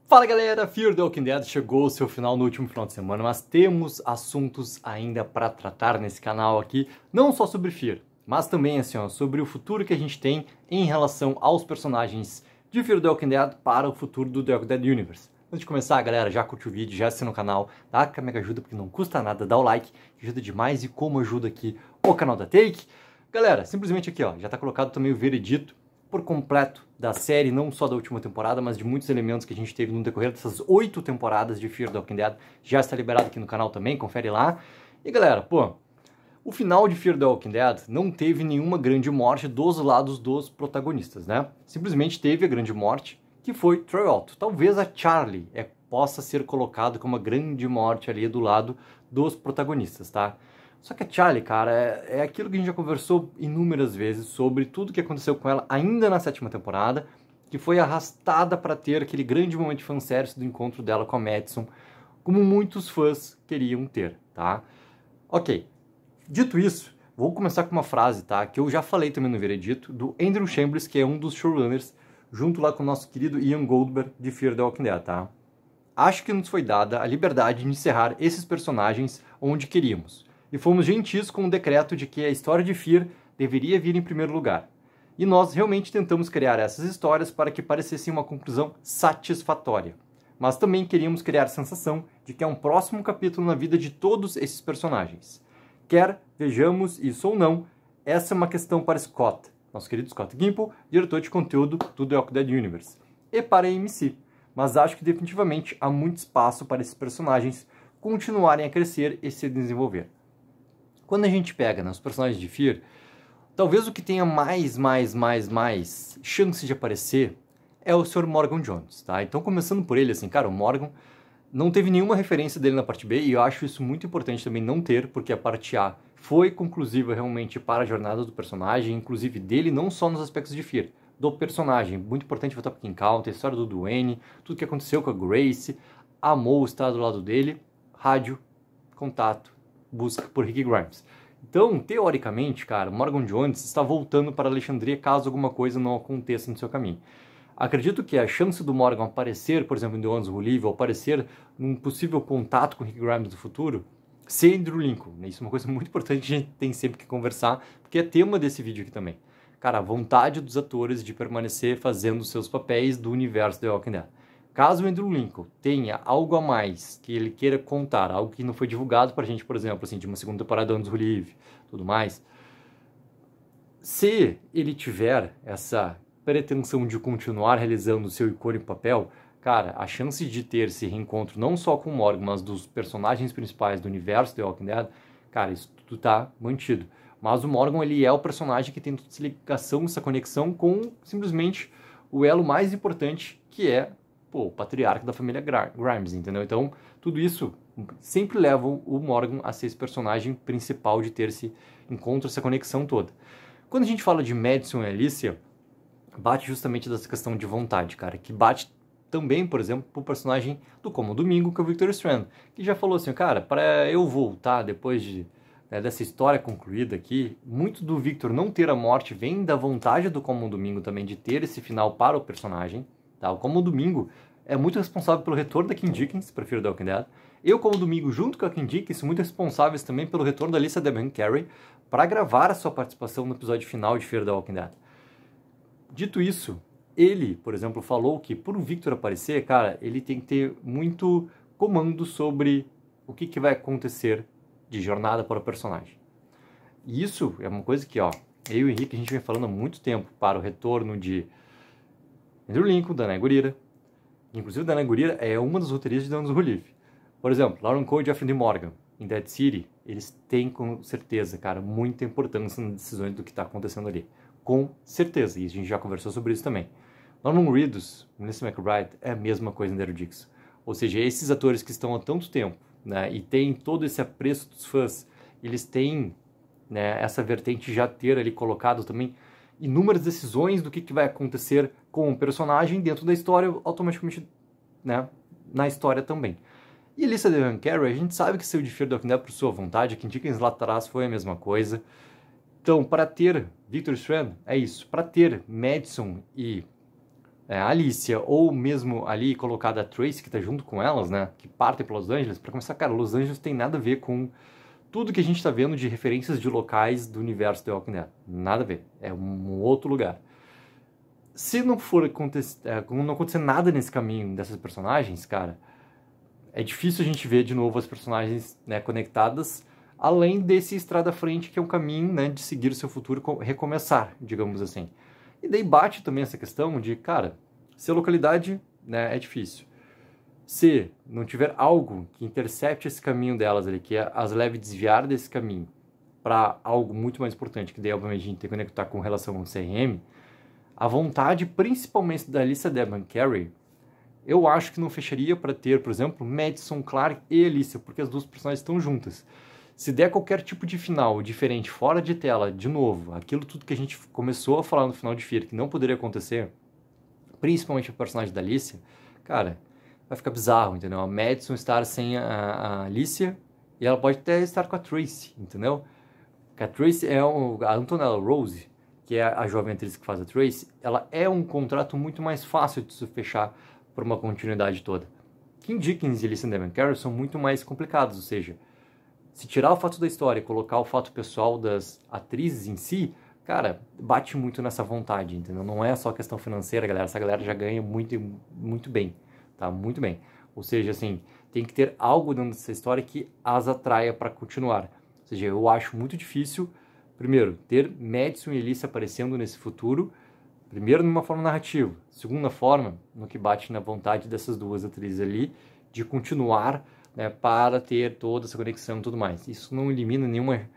Fala galera, Fear the Walking Dead chegou ao seu final no último final de semana, mas temos assuntos ainda para tratar nesse canal aqui, não só sobre Fear, mas também assim, sobre o futuro que a gente tem em relação aos personagens de Fear the Walking Dead para o futuro do The Walking Dead Universe. Antes de começar, galera, já curte o vídeo, já assina o canal, dá aquela mega ajuda porque não custa nada, dá o like, ajuda demais e como ajuda aqui o canal da Take. Galera, simplesmente aqui, já está colocado também o veredito por completo da série, não só da última temporada, mas de muitos elementos que a gente teve no decorrer dessas 8 temporadas de Fear the Walking Dead. Já está liberado aqui no canal também, confere lá. E galera, o final de Fear the Walking Dead não teve nenhuma grande morte dos lados dos protagonistas, né? Simplesmente teve a grande morte, que foi Troy Otto. Talvez a Charlie possa ser colocado como uma grande morte ali do lado dos protagonistas, tá? Só que a Charlie, cara, é aquilo que a gente já conversou inúmeras vezes sobre tudo que aconteceu com ela ainda na 7ª temporada, que foi arrastada para ter aquele grande momento de fanservice do encontro dela com a Madison, como muitos fãs queriam ter, tá? Ok, dito isso, vou começar com uma frase, tá? Que eu já falei também no veredito, do Andrew Chambers, que é um dos showrunners, junto lá com o nosso querido Ian Goldberg de Fear the Walking Dead, tá? Acho que nos foi dada a liberdade de encerrar esses personagens onde queríamos. E fomos gentis com o decreto de que a história de Fear deveria vir em primeiro lugar. E nós realmente tentamos criar essas histórias para que parecessem uma conclusão satisfatória. Mas também queríamos criar a sensação de que é um próximo capítulo na vida de todos esses personagens. Quer vejamos isso ou não, essa é uma questão para Scott, nosso querido Scott Gimple, diretor de conteúdo do The Walking Dead Universe, e para a AMC. Mas acho que definitivamente há muito espaço para esses personagens continuarem a crescer e se desenvolver. Quando a gente pega os personagens de Fear, talvez o que tenha mais chance de aparecer é o Sr. Morgan Jones, tá? Então, começando por ele, assim, cara, o Morgan não teve nenhuma referência dele na parte B, e eu acho isso muito importante também não ter, porque a parte A foi conclusiva realmente para a jornada do personagem, inclusive dele, não só nos aspectos de Fear, do personagem. Muito importante voltar para King Count, a história do Duane, tudo que aconteceu com a Grace, a Mo está do lado dele, rádio, contato, busca por Rick Grimes. Então, teoricamente, cara, Morgan Jones está voltando para Alexandria caso alguma coisa não aconteça no seu caminho. Acredito que a chance do Morgan aparecer, por exemplo, em The Ones Who Live, ou aparecer num possível contato com Rick Grimes no futuro, ser Andrew Lincoln. Isso é uma coisa muito importante que a gente tem sempre que conversar, porque é tema desse vídeo aqui também. Cara, a vontade dos atores de permanecer fazendo seus papéis do universo The Walking Dead. Caso o Andrew Lincoln tenha algo a mais que ele queira contar, algo que não foi divulgado pra gente, por exemplo, assim, de uma segunda temporada do Ones Who Live, tudo mais, se ele tiver essa pretensão de continuar realizando o seu icônico papel, cara, a chance de ter esse reencontro não só com o Morgan, mas dos personagens principais do universo The Walking Dead, cara, isso tudo tá mantido. Mas o Morgan, ele é o personagem que tem toda essa ligação, essa conexão com simplesmente o elo mais importante, que é o patriarca da família Grimes, entendeu? Então, tudo isso sempre leva o Morgan a ser esse personagem principal, de ter esse encontro, essa conexão toda. Quando a gente fala de Madison e Alicia, bate justamente dessa questão de vontade, cara, que bate também, por exemplo, pro personagem do Como Domingo, que é o Victor Strand, que já falou assim, cara, para eu voltar depois dessa história concluída aqui, muito do Victor não ter a morte vem da vontade do Como Domingo também de ter esse final para o personagem, tá? O Como Domingo é muito responsável pelo retorno da Kim Dickens para Fear the Walking Dead. Eu, como Domingo, junto com a Kim Dickens, muito responsáveis também pelo retorno da Lisa DeBank Carey para gravar a sua participação no episódio final de Fear the Walking Dead. Dito isso, ele, por exemplo, falou que por o Victor aparecer, cara, ele tem que ter muito comando sobre o que vai acontecer de jornada para o personagem. E isso é uma coisa que, eu e o Henrique, a gente vem falando há muito tempo para o retorno de Andrew Lincoln, Danai Gurira. Inclusive, Danai Gurira é uma das roteiristas de The Ones Who Live. Por exemplo, Lauren Cole e Jeffrey Dean Morgan, em Dead City, eles têm com certeza, cara, muita importância nas decisões do que está acontecendo ali. Com certeza, e a gente já conversou sobre isso também. Norman Reedus, Melissa McBride, é a mesma coisa em Daryl Dixon. Ou seja, esses atores que estão há tanto tempo, né, e têm todo esse apreço dos fãs, eles têm, né, essa vertente já ter ali colocado também inúmeras decisões do que vai acontecer com o personagem dentro da história, automaticamente, né, na história também. E a Lisa DeBank Carey, a gente sabe que saiu de Fear the Walking Dead por sua vontade, a Kim Dickens lá atrás foi a mesma coisa. Então, para ter Victor Strand, é isso. Para ter Madison e a Alicia, ou mesmo ali colocada a Tracy, que tá junto com elas, né, que partem para Los Angeles, para começar, cara, Los Angeles tem nada a ver com tudo que a gente tá vendo de referências de locais do universo The Walking Dead. Nada a ver. É um outro lugar. Se não for não acontecer nada nesse caminho dessas personagens, cara, é difícil a gente ver de novo as personagens, né, conectadas, além desse estrada à frente, que é um caminho, né, de seguir o seu futuro e recomeçar, digamos assim. E daí bate também essa questão de, cara, se a localidade, né, é difícil, se não tiver algo que intercepte esse caminho delas ali, que as leve desviar desse caminho para algo muito mais importante, que daí obviamente a gente tem que conectar com relação ao CRM, a vontade principalmente da Alicia Debnam-Carey, eu acho que não fecharia para ter, por exemplo, Madison, Clark e Alicia, porque as duas personagens estão juntas. Se der qualquer tipo de final diferente, fora de tela, de novo, aquilo tudo que a gente começou a falar no final de Fear, que não poderia acontecer, principalmente o personagem da Alicia, cara, vai ficar bizarro, entendeu? A Madison estar sem a Alicia, e ela pode até estar com a Tracy, entendeu? Porque a Tracy é a Antonella Rose, que é a jovem atriz que faz a Tracy, ela é um contrato muito mais fácil de se fechar por uma continuidade toda. Kim Dickens e Alicia Debnam-Carey são muito mais complicados, ou seja, se tirar o fato da história e colocar o fato pessoal das atrizes em si, cara, bate muito nessa vontade, entendeu? Não é só questão financeira, galera. Essa galera já ganha muito, muito bem, tá? Muito bem. Ou seja, assim, tem que ter algo dentro dessa história que as atraia para continuar. Ou seja, eu acho muito difícil, primeiro, ter Madison e Alicia aparecendo nesse futuro, primeiro numa forma narrativa, segunda forma, no que bate na vontade dessas duas atrizes ali, de continuar, né, para ter toda essa conexão e tudo mais. Isso não elimina nenhuma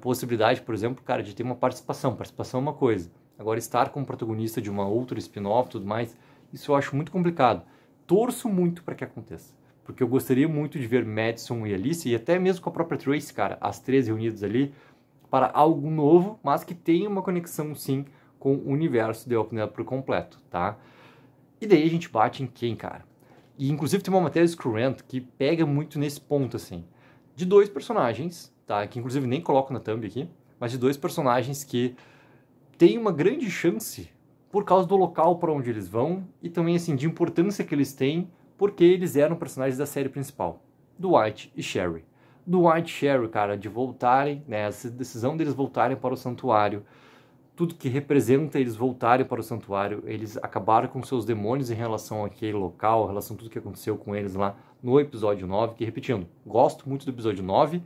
possibilidade, por exemplo, cara, de ter uma participação. Participação é uma coisa. Agora, estar como protagonista de uma outra spin-off e tudo mais, isso eu acho muito complicado. Torço muito para que aconteça, porque eu gostaria muito de ver Madison e Alicia, e até mesmo com a própria Tracy, cara, as três reunidas ali, para algo novo, mas que tenha uma conexão, sim, com o universo The Walking Dead por completo, tá? E daí a gente bate em quem, cara? E inclusive tem uma matéria do Screwrant que pega muito nesse ponto, assim, de dois personagens, tá? Que inclusive nem coloco na thumb aqui, mas de dois personagens que têm uma grande chance por causa do local para onde eles vão e também, assim, de importância que eles têm porque eles eram personagens da série principal, Dwight e Sherry. Dwight e Sherry, cara, de voltarem, né, essa decisão deles voltarem para o santuário, tudo que representa eles voltarem para o santuário, eles acabaram com seus demônios em relação àquele local, em relação a tudo que aconteceu com eles lá no episódio 9, que, repetindo, gosto muito do episódio 9,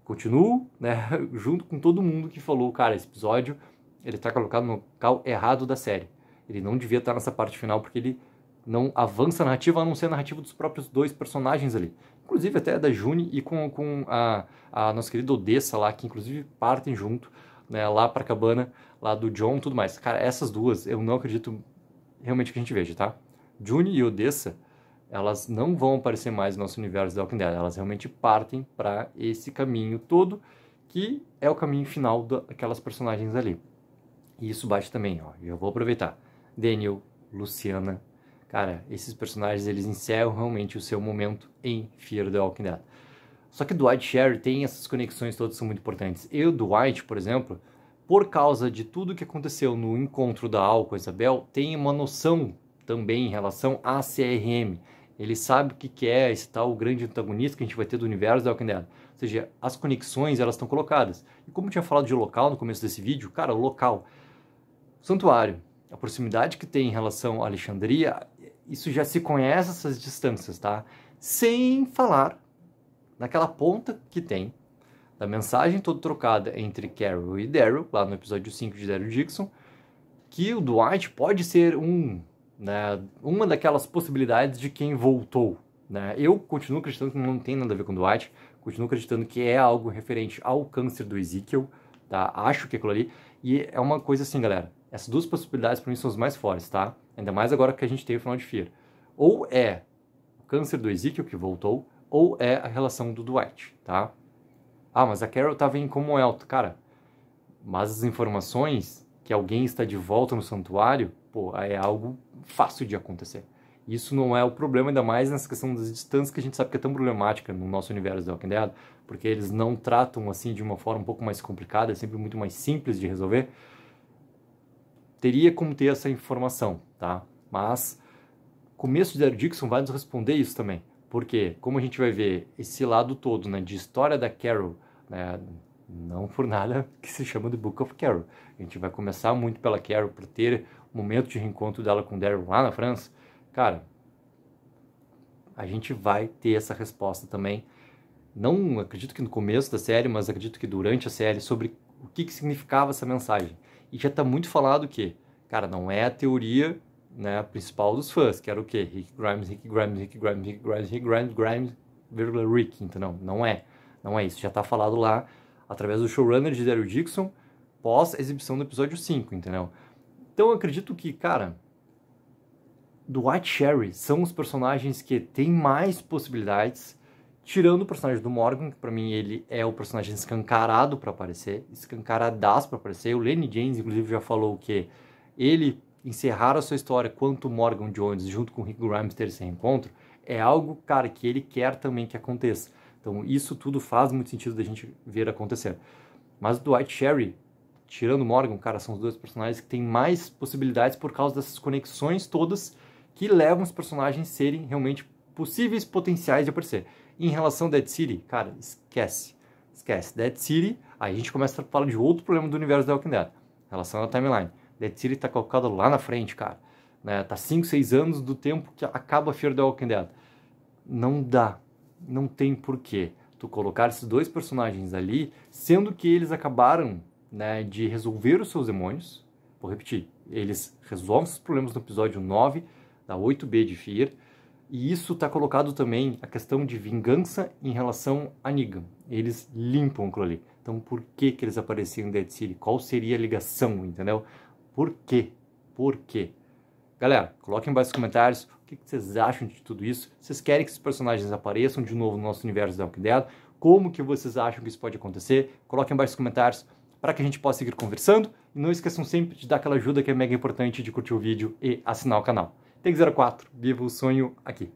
continuo, né, junto com todo mundo que falou, cara, esse episódio, ele está colocado no local errado da série. Ele não devia estar nessa parte final, porque ele não avança a narrativa, a não ser a narrativa dos próprios dois personagens ali. Inclusive até da June e com a nossa querida Odessa lá, que inclusive partem junto, né, lá pra cabana, lá do John e tudo mais. Cara, essas duas, eu não acredito realmente que a gente veja, tá? June e Odessa, elas não vão aparecer mais no nosso universo da Walking Dead. Elas realmente partem para esse caminho todo, que é o caminho final daquelas personagens ali. E isso bate também, ó. Eu vou aproveitar. Daniel, Luciana, cara, esses personagens, eles encerram realmente o seu momento em Fear the Walking Dead. Só que Dwight e Sherry tem essas conexões todas que são muito importantes. Eu, Dwight, por exemplo, por causa de tudo que aconteceu no encontro da Al com a Isabel, tem uma noção também em relação à CRM. Ele sabe o que é esse tal grande antagonista que a gente vai ter do universo da Walking Dead. Ou seja, as conexões, elas estão colocadas. E como eu tinha falado de local no começo desse vídeo, cara, o local, o santuário, a proximidade que tem em relação a Alexandria, isso já se conhece essas distâncias, tá? Sem falar naquela ponta que tem da mensagem toda trocada entre Carol e Daryl, lá no episódio 5 de Daryl Dixon, que o Dwight pode ser uma daquelas possibilidades de quem voltou. Né? Eu continuo acreditando que não tem nada a ver com o Dwight, continuo acreditando que é algo referente ao câncer do Ezekiel, tá? Acho que é aquilo ali, e é uma coisa assim, galera, essas duas possibilidades para mim são as mais fortes, tá? Ainda mais agora que a gente tem o final de Fear. Ou é o câncer do Ezekiel que voltou, ou é a relação do Dwight, tá? Ah, mas a Carol estava em Commonwealth, cara. Mas as informações que alguém está de volta no santuário, pô, é algo fácil de acontecer. Isso não é o problema, ainda mais nessa questão das distâncias que a gente sabe que é tão problemática no nosso universo da Walking Dead, porque eles não tratam assim de uma forma um pouco mais complicada, é sempre muito mais simples de resolver. Teria como ter essa informação, tá? Mas o começo de Daryl Dixon vai nos responder isso também. Porque, como a gente vai ver esse lado todo, né, de história da Carol, né, não por nada que se chama The Book of Carol. A gente vai começar muito pela Carol, por ter o momento de reencontro dela com Daryl lá na França. Cara, a gente vai ter essa resposta também. Não acredito que no começo da série, mas acredito que durante a série, sobre o que significava essa mensagem. E já está muito falado que, cara, não é a teoria, né, principal dos fãs, que era o quê? Rick Grimes, Rick Grimes, Rick Grimes, Rick Grimes, Rick Grimes, Grimes, vírgula, Rick. Então não é isso. Já está falado lá através do showrunner de Daryl Dixon, pós-exibição do episódio 5, entendeu? Então eu acredito que, cara, Dwight e Sherry são os personagens que têm mais possibilidades, tirando o personagem do Morgan, que pra mim ele é o personagem escancarado pra aparecer, escancaradaço pra aparecer. O Lenny James, inclusive, já falou que ele encerrar a sua história quanto Morgan Jones, junto com Rick Grimes, ter esse reencontro, é algo, cara, que ele quer também que aconteça. Então isso tudo faz muito sentido da gente ver acontecer. Mas o Dwight e Sherry, tirando o Morgan, cara, são os dois personagens que têm mais possibilidades por causa dessas conexões todas que levam os personagens a serem realmente possíveis potenciais de aparecer. Em relação a Dead City, cara, esquece. Dead City, aí a gente começa a falar de outro problema do universo da Walking Dead, em relação à timeline. Dead City tá colocado lá na frente, cara. Né? Tá 5, 6 anos do tempo que acaba a Fear the Walking Dead. Não dá. Não tem porquê tu colocar esses dois personagens ali, sendo que eles acabaram, né, de resolver os seus demônios. Vou repetir. Eles resolvem os problemas no episódio 9 da 8B de Fear. E isso está colocado também a questão de vingança em relação a Negan. Eles limpam aquilo ali. Então por que eles apareciam em Dead City? Qual seria a ligação, entendeu? Por quê? Por quê? Galera, coloquem embaixo nos comentários o que vocês acham de tudo isso. Vocês querem que esses personagens apareçam de novo no nosso universo da Walking Dead? Como que vocês acham que isso pode acontecer? Coloquem embaixo nos comentários para que a gente possa seguir conversando. E não esqueçam sempre de dar aquela ajuda que é mega importante, de curtir o vídeo e assinar o canal. Take04, viva o sonho aqui.